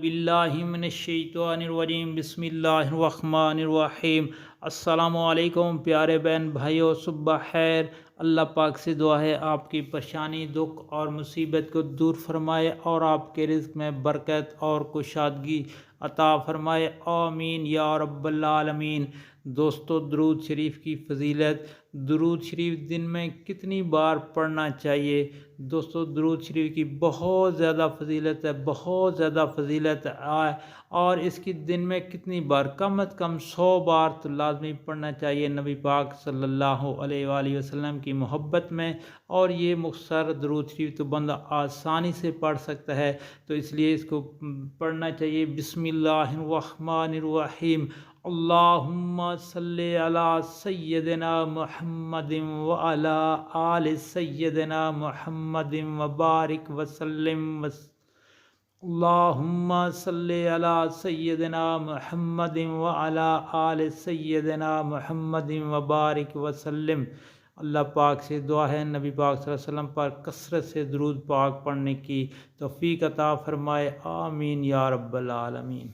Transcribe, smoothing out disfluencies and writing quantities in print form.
باللہ من الشیطان الرجیم بسم اللہ الرحمن الرحیم۔ السلام علیکم پیارے بہن بھائیو، صبح خیر۔ اللہ پاک سے دعا ہے آپ کی پریشانی، دکھ اور مصیبت کو دور فرمائے اور آپ کے رزق میں برکت اور کشادگی عطا فرمائے، آمین یا رب العالمین۔ دوستو، درود شریف کی فضیلت۔ درود شریف دن میں کتنی بار پڑھنا چاہیے؟ دوستو، درود شریف کی بہت زیادہ فضیلت ہے، بہت زیادہ فضیلت ہے، اور اس کی دن میں کتنی بار؟ کم از کم 100 بار تو لازمی پڑھنا چاہیے نبی پاک صلی اللہ علیہ وآلہ وسلم کی محبت میں۔ اور یہ مختصر درود شریف تو بندہ آسانی سے پڑھ سکتا ہے، تو اس لیے اس کو پڑھنا چاہیے۔ بسم اللہ الرحمن الرحیم۔ اللہم صلی علی سیدنا محمد وعلی آل سیدنا محمد وبارک وسلم اللہم صلی علی سیدنا محمد وعلی آل سیدنا محمد وبارک وسلم۔ اللہ پاک سے دعا ہے نبی پاک صلی اللہ علیہ وسلم پر کثرت سے درود پاک پڑھنے کی توفیق عطا فرمائے، آمین یا رب العالمین۔